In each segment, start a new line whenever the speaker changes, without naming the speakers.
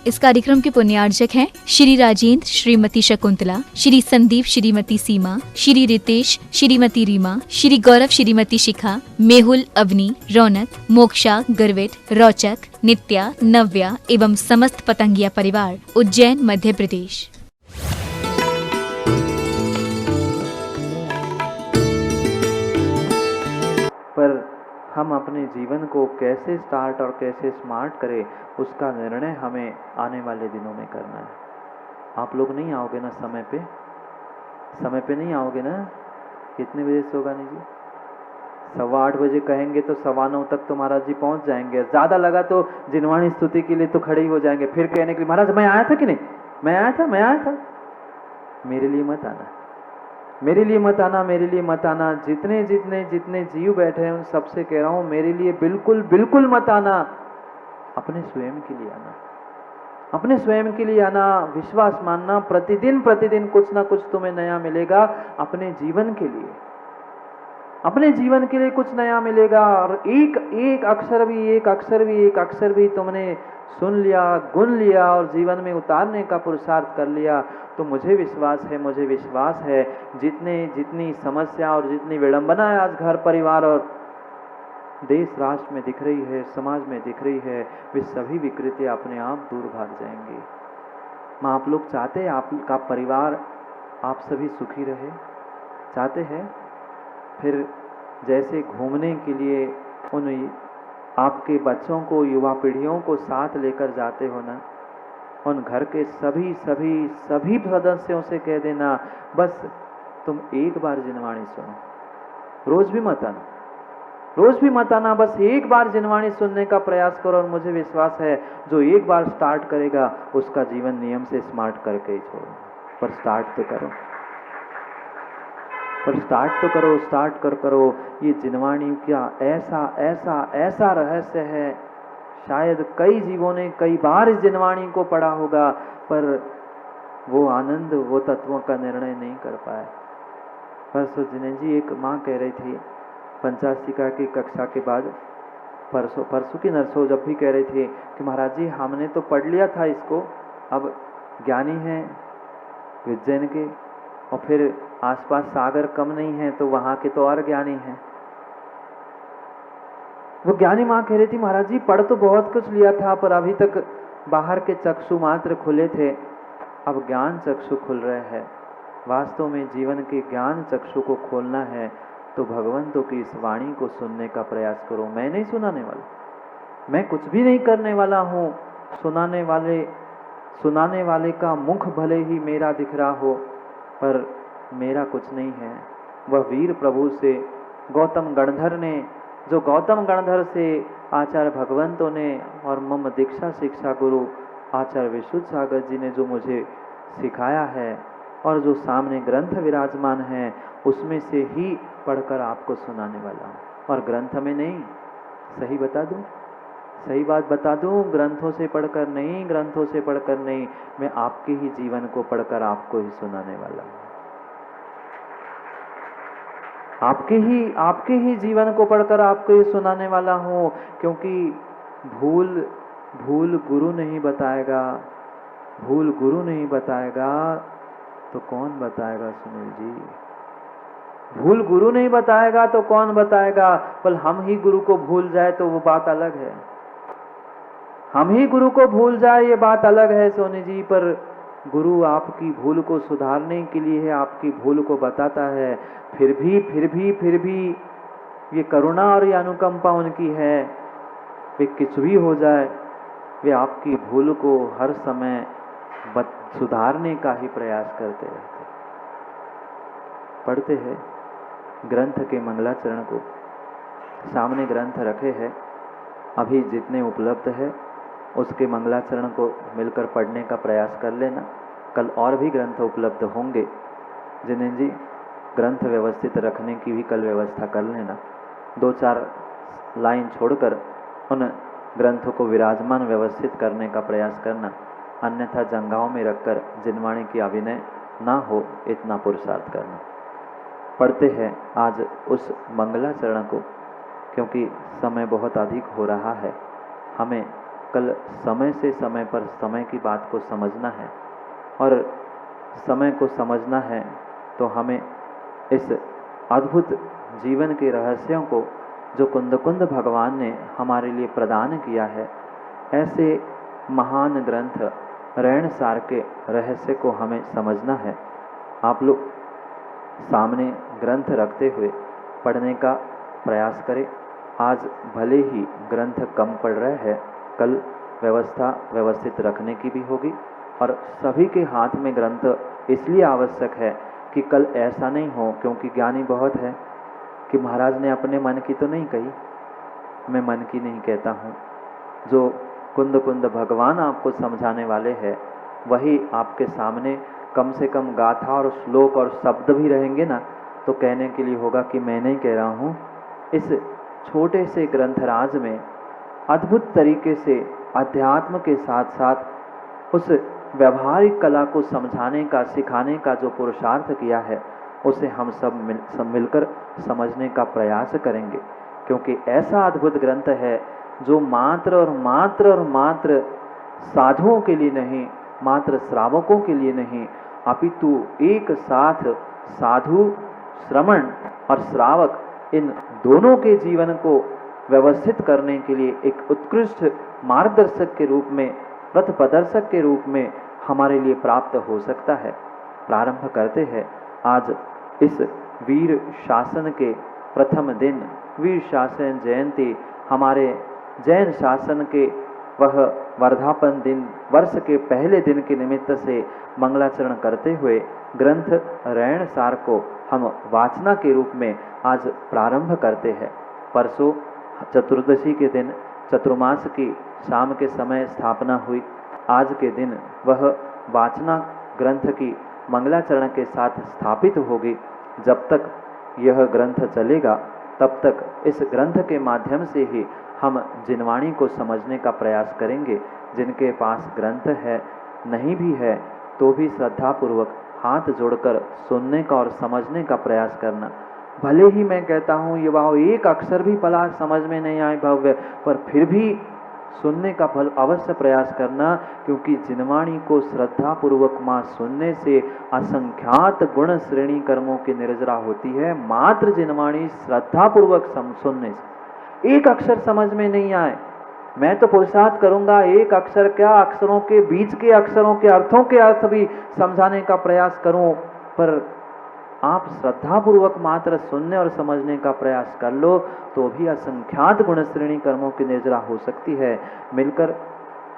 इस कार्यक्रम के पुण्यार्जक हैं श्री राजेंद्र, श्रीमती शकुंतला, श्री संदीप, श्रीमती सीमा, श्री रितेश, श्रीमती रीमा, श्री गौरव, श्रीमती शिखा, मेहुल, अवनी, रौनक, मोक्षा, गर्वित, रोचक, नित्या, नव्या एवं समस्त पतंगिया परिवार, उज्जैन, मध्य प्रदेश।
पर हम अपने जीवन को कैसे स्टार्ट और कैसे स्मार्ट करें, उसका निर्णय हमें आने वाले दिनों में करना है। आप लोग नहीं आओगे ना समय पे नहीं आओगे ना? कितने बजे से होगा नहीं जी? 8:15 बजे कहेंगे तो 9:15 तक तो महाराज जी पहुंच जाएंगे। ज़्यादा लगा तो जिनवाणी स्तुति के लिए तो खड़े ही हो जाएंगे, फिर कहने के लिए महाराज मैं आया था कि नहीं, मैं आया था। मेरे लिए मत आना, मेरे लिए मत आना। जितने जीव बैठे हैं उन सबसे कह रहा हूं, मेरे लिए बिल्कुल मत आना। अपने स्वयं के लिए आना, विश्वास मानना, प्रतिदिन कुछ ना कुछ तुम्हें नया मिलेगा। अपने जीवन के लिए कुछ नया मिलेगा। और एक अक्षर भी तुमने सुन लिया, गुन लिया और जीवन में उतारने का पुरुषार्थ कर लिया, तो मुझे विश्वास है जितनी समस्या और जितनी विडंबना है आज घर परिवार और देश राष्ट्र में दिख रही है, समाज में दिख रही है, वे सभी विकृतियां अपने आप दूर भाग जाएंगी। माँ, आप लोग चाहते हैं आपका परिवार, आप सभी सुखी रहे? चाहते हैं? फिर जैसे घूमने के लिए उन आपके बच्चों को, युवा पीढ़ियों को साथ लेकर जाते हो ना, उन घर के सभी सदस्यों से कह देना, बस तुम एक बार जिनवाणी सुनो, रोज भी मत आना, बस एक बार जिनवाणी सुनने का प्रयास करो। और मुझे विश्वास है जो एक बार स्टार्ट करेगा उसका जीवन नियम से स्मार्ट करके ही छोड़ो। पर स्टार्ट तो करो। ये जिनवाणी क्या ऐसा रहस्य है, शायद कई जीवों ने कई बार इस जिनवाणी को पढ़ा होगा, पर वो आनंद, वो तत्वों का निर्णय नहीं कर पाए। परसों जिनेन्द्र जी एक माँ कह रही थी, पंचाशिका की कक्षा के बाद, परसों की नरसों जब भी कह रही थी कि महाराज जी हमने तो पढ़ लिया था इसको, अब ज्ञानी हैं उज्जैन के, और फिर आसपास सागर कम नहीं है तो वहां के तो और ज्ञानी हैं। वो ज्ञानी माँ कह रही थी, महाराज जी पढ़ तो बहुत कुछ लिया था, पर अभी तक बाहर के चक्षु मात्र खुले थे, अब ज्ञान चक्षु खुल रहे हैं। वास्तव में जीवन के ज्ञान चक्षु को खोलना है तो भगवंतों की इस वाणी को सुनने का प्रयास करो। मैं नहीं सुनाने वाला, मैं कुछ भी नहीं करने वाला हूँ। सुनाने वाले का मुख भले ही मेरा दिख रहा हो, पर मेरा कुछ नहीं है। वह वीर प्रभु से गौतम गणधर से आचार्य भगवंतों ने और मम दीक्षा शिक्षा गुरु आचार्य विशुद्ध सागर जी ने जो मुझे सिखाया है और जो सामने ग्रंथ विराजमान है, उसमें से ही पढ़कर आपको सुनाने वाला हूँ। और ग्रंथ में नहीं, सही बात बता दूं, ग्रंथों से पढ़कर नहीं, मैं आपके ही जीवन को पढ़कर आपको ही सुनाने वाला हूँ। आपके ही जीवन को पढ़कर आपको ही सुनाने वाला हूँ। क्योंकि भूल गुरु नहीं बताएगा तो कौन बताएगा सुनील जी? भूल गुरु नहीं बताएगा तो कौन बताएगा? पर हम ही गुरु को भूल जाए तो वो बात अलग है। हम ही गुरु को भूल जाए ये बात अलग है सोनी जी। पर गुरु आपकी भूल को सुधारने के लिए है, आपकी भूल को बताता है। फिर भी ये करुणा और ये अनुकंपा उनकी है, वे कुछ भी हो जाए, वे आपकी भूल को हर समय सुधारने का ही प्रयास करते रहते। पढ़ते हैं ग्रंथ के मंगलाचरण को, सामने ग्रंथ रखे हैं, अभी जितने उपलब्ध है उसके मंगलाचरण को मिलकर पढ़ने का प्रयास कर लेना। कल और भी ग्रंथ उपलब्ध होंगे, जिन्हें जी ग्रंथ व्यवस्थित रखने की भी कल व्यवस्था कर लेना। 2-4 लाइन छोड़कर उन ग्रंथों को विराजमान व्यवस्थित करने का प्रयास करना, अन्यथा जंगाओं में रखकर जिनवाणी की अभिनय ना हो, इतना पुरुषार्थ करना। पढ़ते हैं आज उस मंगलाचरण को, क्योंकि समय बहुत अधिक हो रहा है, हमें कल समय से समय पर समय की बात को समझना है, और समय को समझना है तो हमें इस अद्भुत जीवन के रहस्यों को जो कुंद भगवान ने हमारे लिए प्रदान किया है, ऐसे महान ग्रंथ रैणसार के रहस्य को हमें समझना है। आप लोग सामने ग्रंथ रखते हुए पढ़ने का प्रयास करें। आज भले ही ग्रंथ कम पढ़ रहे हैं, कल व्यवस्था व्यवस्थित रखने की भी होगी, और सभी के हाथ में ग्रंथ इसलिए आवश्यक है कि कल ऐसा नहीं हो, क्योंकि ज्ञानी बहुत है कि महाराज ने अपने मन की तो नहीं कही, मैं मन की नहीं कहता हूँ। जो कुंद भगवान आपको समझाने वाले हैं वही आपके सामने कम से कम गाथा और श्लोक और शब्द भी रहेंगे ना, तो कहने के लिए होगा कि मैं नहीं कह रहा हूँ। इस छोटे से ग्रंथराज में अद्भुत तरीके से अध्यात्म के साथ साथ उस व्यवहारिक कला को समझाने का, सिखाने का जो पुरुषार्थ किया है, उसे हम सब मिलकर समझने का प्रयास करेंगे, क्योंकि ऐसा अद्भुत ग्रंथ है जो मात्र और मात्र साधुओं के लिए नहीं, मात्र श्रावकों के लिए नहीं, अपितु एक साथ साधु, श्रमण और श्रावक इन दोनों के जीवन को व्यवस्थित करने के लिए एक उत्कृष्ट मार्गदर्शक के रूप में, पथ प्रदर्शक के रूप में हमारे लिए प्राप्त हो सकता है। प्रारंभ करते हैं आज इस वीर शासन के प्रथम दिन, वीर शासन जयंती, हमारे जैन शासन के वह वर्धापन दिन, वर्ष के पहले दिन के निमित्त से मंगलाचरण करते हुए ग्रंथ रैणसार को हम वाचना के रूप में आज प्रारंभ करते हैं। परसों चतुर्दशी के दिन चतुर्मास की शाम के समय स्थापना हुई। आज के दिन वह वाचना ग्रंथ की मंगलाचरण के साथ स्थापित होगी। जब तक यह ग्रंथ चलेगा तब तक इस ग्रंथ के माध्यम से ही हम जिनवाणी को समझने का प्रयास करेंगे। जिनके पास ग्रंथ है, नहीं भी है, तो भी श्रद्धापूर्वक हाथ जोड़कर सुनने का और समझने का प्रयास करना। भले ही मैं कहता हूँ युवाओं, एक अक्षर भी पला समझ में नहीं आए भव्य, पर फिर भी सुनने का फल अवश्य प्रयास करना, क्योंकि जिनवाणी को श्रद्धापूर्वक माँ सुनने से असंख्यात गुण श्रेणी कर्मों की निर्जरा होती है। मात्र जिनवाणी श्रद्धापूर्वक सुनने से एक अक्षर समझ में नहीं आए, मैं तो पुरुषार्थ करूंगा एक अक्षर क्या, अक्षरों के बीच के अक्षरों के अर्थों के अर्थ भी समझाने का प्रयास करूं, पर आप श्रद्धापूर्वक मात्र सुनने और समझने का प्रयास कर लो तो भी असंख्यात गुण श्रेणी कर्मों की निर्जरा हो सकती है। मिलकर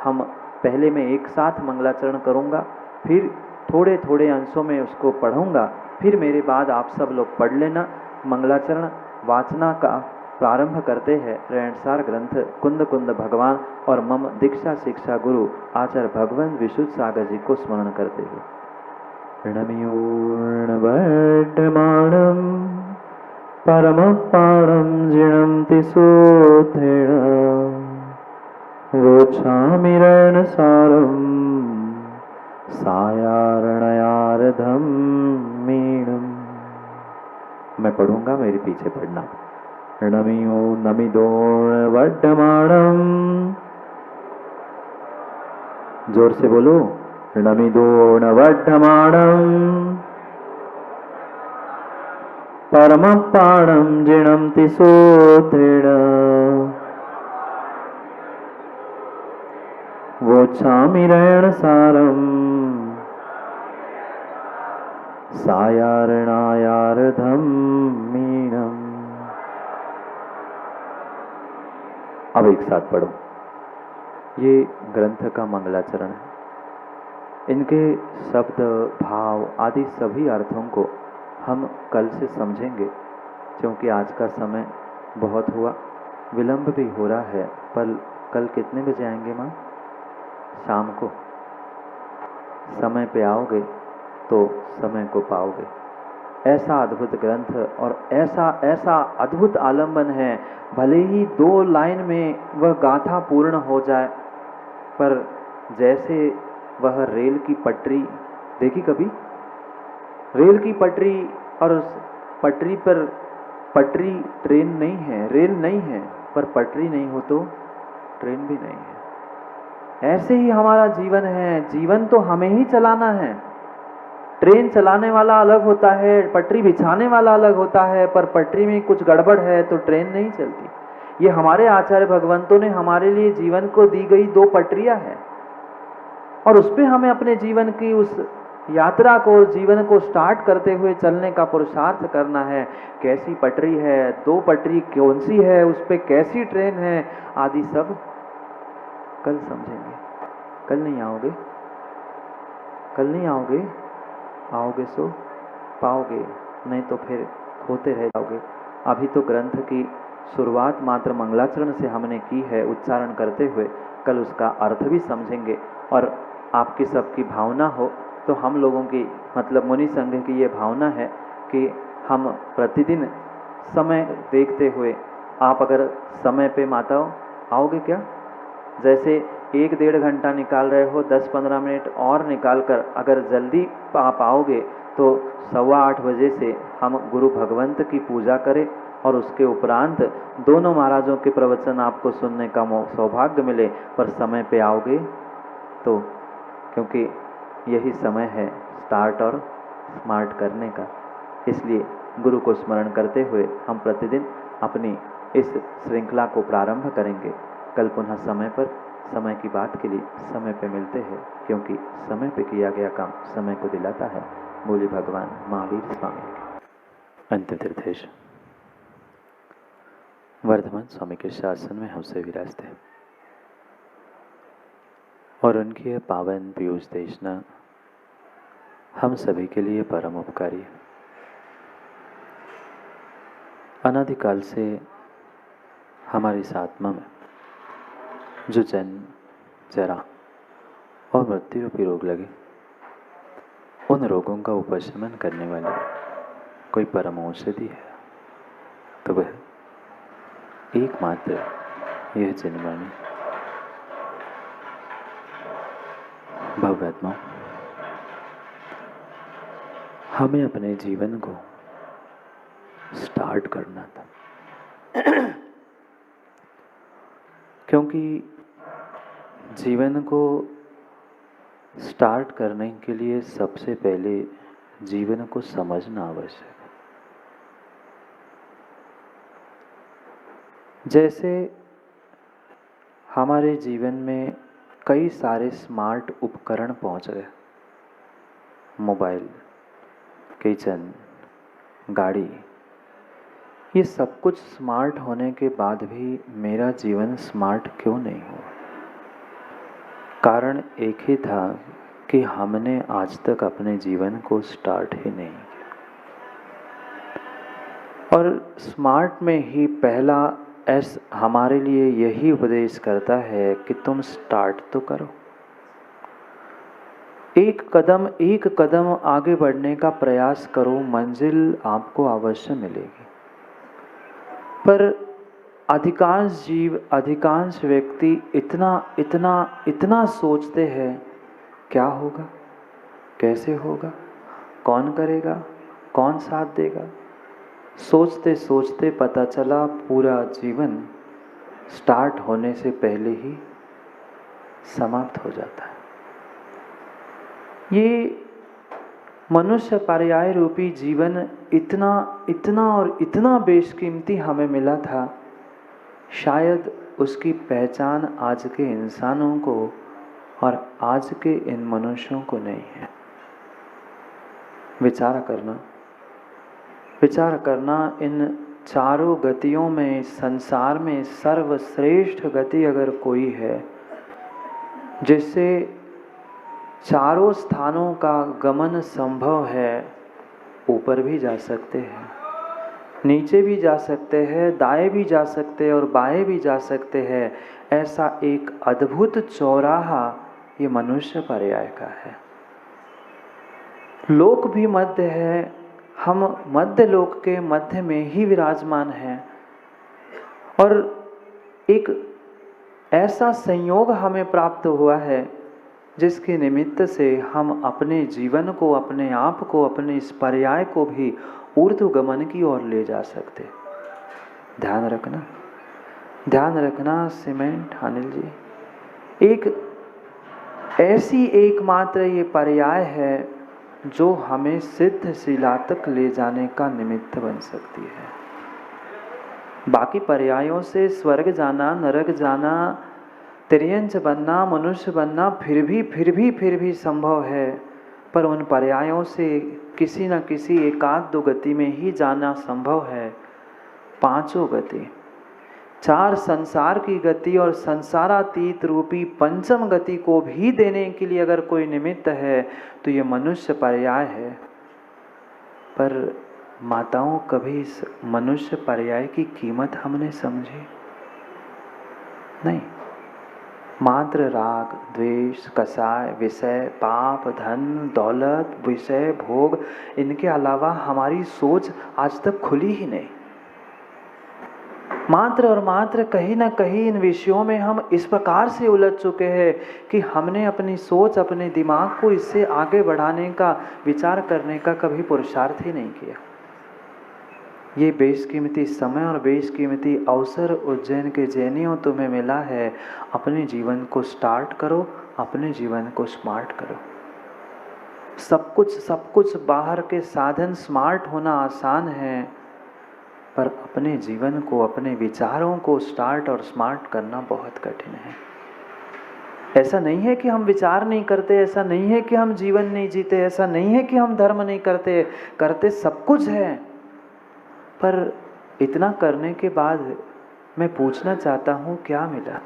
हम पहले मैं एक साथ मंगलाचरण करूंगा, फिर थोड़े थोड़े अंशों में उसको पढ़ूंगा, फिर मेरे बाद आप सब लोग पढ़ लेना। मंगलाचरण वाचना का प्रारंभ करते हैं रैणसार ग्रंथ कुंद भगवान और मम दीक्षा शिक्षा गुरु आचार्य भगवान विशुद्ध सागर जी को स्मरण करते हुए। णमयूर्णवर्धमानं परमपाणं जिणन्ति सूत्रेण वोच्छामि रैणसारं सायार्णयार्धं मीणम्। मैं पढ़ूंगा, मेरे पीछे पढ़ना। णमियो नमिदोर्णवर्धमानं, जोर से बोलो, नमिदोर्णवर्धमानं परमपाणं जिणन्ति सूत्रेण वोच्छामि रैणसारं सायार्णायार्धं मीनम्। अब एक साथ पढ़ो। ये ग्रंथ का मंगलाचरण है। इनके शब्द, भाव आदि सभी अर्थों को हम कल से समझेंगे, क्योंकि आज का समय बहुत हुआ, विलंब भी हो रहा है। पर कल कितने बजे आएंगे माँ? शाम को। समय पे आओगे तो समय को पाओगे। ऐसा अद्भुत ग्रंथ और ऐसा अद्भुत आलम्बन है। भले ही 2 लाइन में वह गाथा पूर्ण हो जाए, पर जैसे वह रेल की पटरी देखी कभी? रेल की पटरी, और उस पटरी पर पटरी ट्रेन नहीं है, रेल नहीं है, पर पटरी नहीं हो तो ट्रेन भी नहीं है। ऐसे ही हमारा जीवन है, जीवन तो हमें ही चलाना है। ट्रेन चलाने वाला अलग होता है, पटरी बिछाने वाला अलग होता है, पर पटरी में कुछ गड़बड़ है तो ट्रेन नहीं चलती। ये हमारे आचार्य भगवंतों ने हमारे लिए जीवन को दी गई दो पटरियां हैं, और उस पर हमें अपने जीवन की उस यात्रा को, जीवन को स्टार्ट करते हुए चलने का पुरुषार्थ करना है। कैसी पटरी है, दो पटरी कौन सी है, उस पर कैसी ट्रेन है, आदि सब कल समझेंगे। कल नहीं आओगे? कल नहीं आओगे? आओगे सो पाओगे, नहीं तो फिर खोते रह जाओगे। अभी तो ग्रंथ की शुरुआत मात्र मंगलाचरण से हमने की है उच्चारण करते हुए, कल उसका अर्थ भी समझेंगे। और आपकी सबकी भावना हो तो हम लोगों की, मतलब मुनि संघ की ये भावना है कि हम प्रतिदिन समय देखते हुए, आप अगर समय पे माताओं आओगे क्या? जैसे 1-1.5 घंटा निकाल रहे हो, 10-15 मिनट और निकाल कर अगर जल्दी आप आओगे तो 7:15 बजे से हम गुरु भगवंत की पूजा करें, और उसके उपरांत दोनों महाराजों के प्रवचन आपको सुनने का सौभाग्य मिले। पर समय पे आओगे तो, क्योंकि यही समय है स्टार्ट और स्मार्ट करने का। इसलिए गुरु को स्मरण करते हुए हम प्रतिदिन अपनी इस श्रृंखला को प्रारंभ करेंगे। कल पुनः समय पर, समय की बात के लिए समय पे मिलते हैं, क्योंकि समय पे किया गया काम समय को दिलाता है। बोले भगवान महावीर स्वामी। अंतिम तीर्थेश वर्धमान स्वामी के शासन में हमसे विराजते हैं, और उनकी यह पावन पीयूष देशना हम सभी के लिए परम उपकारी है। अनादिकाल से हमारी इस आत्मा में जो जन्म, जरा और मृत्यु रूपी रोग लगे, उन रोगों का उपशमन करने वाली कोई परम औषधि है तो वह एकमात्र यह जनवाणी भव्यात्मा हमें अपने जीवन को स्टार्ट करना था। क्योंकि जीवन को स्टार्ट करने के लिए सबसे पहले जीवन को समझना आवश्यक है। जैसे हमारे जीवन में कई सारे स्मार्ट उपकरण पहुंच गए, मोबाइल, किचन, गाड़ी, ये सब कुछ स्मार्ट होने के बाद भी मेरा जीवन स्मार्ट क्यों नहीं हुआ? कारण एक ही था कि हमने आज तक अपने जीवन को स्टार्ट ही नहीं किया। और स्मार्ट में ही पहला एस हमारे लिए यही उपदेश करता है कि तुम स्टार्ट तो करो। एक कदम आगे बढ़ने का प्रयास करो, मंजिल आपको अवश्य मिलेगी। पर अधिकांश जीव, अधिकांश व्यक्ति इतना सोचते हैं, क्या होगा, कैसे होगा, कौन करेगा, कौन साथ देगा। सोचते सोचते पता चला पूरा जीवन स्टार्ट होने से पहले ही समाप्त हो जाता है। ये मनुष्य पर्याय रूपी जीवन इतना बेशकीमती हमें मिला था, शायद उसकी पहचान आज के इंसानों को और आज के इन मनुष्यों को नहीं है। विचार करना इन चारों गतियों में, संसार में सर्वश्रेष्ठ गति अगर कोई है जिससे चारों स्थानों का गमन संभव है, ऊपर भी जा सकते हैं, नीचे भी जा सकते हैं, दाएं भी जा सकते हैं और बाएं भी जा सकते हैं, ऐसा एक अद्भुत चौराहा ये मनुष्य पर्याय का है। लोक भी मध्य है, हम मध्य लोक के मध्य में ही विराजमान हैं, और एक ऐसा संयोग हमें प्राप्त हुआ है जिसके निमित्त से हम अपने जीवन को, अपने आप को, अपने इस पर्याय को भी ऊर्ध्वगमन की ओर ले जा सकते। ध्यान रखना सीमेंट अनिल जी, एक ऐसी एकमात्र ये पर्याय है जो हमें सिद्ध शिला तक ले जाने का निमित्त बन सकती है। बाकी पर्यायों से स्वर्ग जाना, नरक जाना, तिर्यंच बनना, मनुष्य बनना फिर भी संभव है, पर उन पर्यायों से किसी न किसी एकाध दो गति में ही जाना संभव है। पांचों गति, चार संसार की गति और संसारातीत रूपी पंचम गति को भी देने के लिए अगर कोई निमित्त है तो ये मनुष्य पर्याय है। पर माताओं, कभी इस मनुष्य पर्याय की कीमत हमने समझी नहीं। मात्र राग, द्वेष, कसाय, विषय, पाप, धन, दौलत, विषय, भोग, इनके अलावा हमारी सोच आज तक खुली ही नहीं। मात्र और मात्र कहीं ना कहीं इन विषयों में हम इस प्रकार से उलझ चुके हैं कि हमने अपनी सोच, अपने दिमाग को इससे आगे बढ़ाने का, विचार करने का कभी पुरुषार्थ ही नहीं किया। ये बेशकीमती समय और बेशकीमती अवसर उज्जैन के जैनियों तुम्हें मिला है। अपने जीवन को स्टार्ट करो, अपने जीवन को स्मार्ट करो। सब कुछ बाहर के साधन स्मार्ट होना आसान है, पर अपने जीवन को, अपने विचारों को स्टार्ट और स्मार्ट करना बहुत कठिन है। ऐसा नहीं है कि हम विचार नहीं करते, ऐसा नहीं है कि हम जीवन नहीं जीते, ऐसा नहीं है कि हम धर्म नहीं करते, करते सब कुछ है। पर इतना करने के बाद मैं पूछना चाहता हूँ, क्या मिला?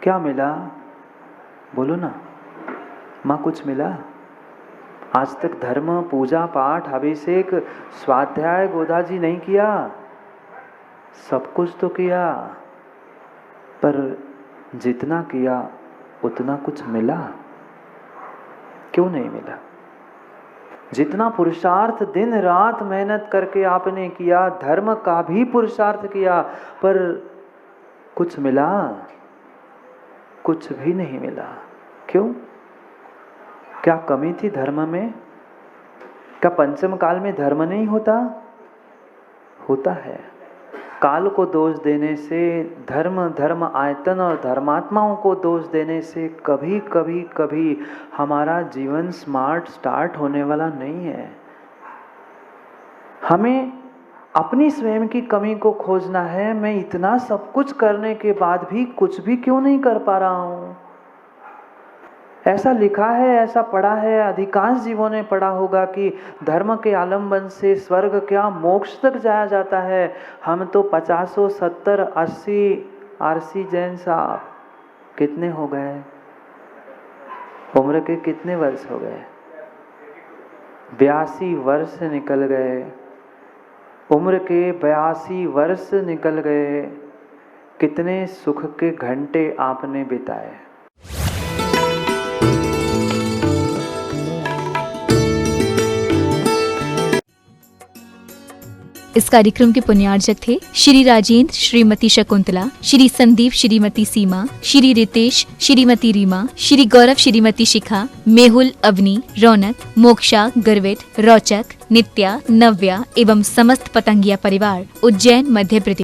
क्या मिला? बोलो ना माँ, कुछ मिला? आज तक धर्म, पूजा पाठ, अभिषेक, स्वाध्याय गोदाजी नहीं किया? सब कुछ तो किया, पर जितना किया उतना कुछ मिला? क्यों नहीं मिला? जितना पुरुषार्थ दिन रात मेहनत करके आपने किया, धर्म का भी पुरुषार्थ किया, पर कुछ मिला? कुछ भी नहीं मिला। क्यों? क्या कमी थी धर्म में? क्या पंचम काल में धर्म नहीं होता? होता है। काल को दोष देने से, धर्म आयतन और धर्मात्माओं को दोष देने से कभी हमारा जीवन स्टार्ट होने वाला नहीं है। हमें अपनी स्वयं की कमी को खोजना है। मैं इतना सब कुछ करने के बाद भी कुछ भी क्यों नहीं कर पा रहा हूँ? ऐसा लिखा है, ऐसा पढ़ा है, अधिकांश जीवों ने पढ़ा होगा कि धर्म के आलम्बन से स्वर्ग क्या मोक्ष तक जाया जाता है। हम तो 50, 70, 80 आरसी जैन साहब कितने हो गए? उम्र के कितने वर्ष हो गए? 82 वर्ष निकल गए। उम्र के 82 वर्ष निकल गए। कितने सुख के घंटे आपने बिताए।
इस कार्यक्रम के पुण्यार्जक थे श्री राजेंद्र, श्रीमती शकुंतला, श्री संदीप, श्रीमती सीमा, श्री रितेश, श्रीमती रीमा, श्री गौरव, श्रीमती शिखा, मेहुल, अवनी, रौनक, मोक्षा, गर्वित, रोचक, नित्या, नव्या एवं समस्त पतंगिया परिवार, उज्जैन, मध्य प्रदेश।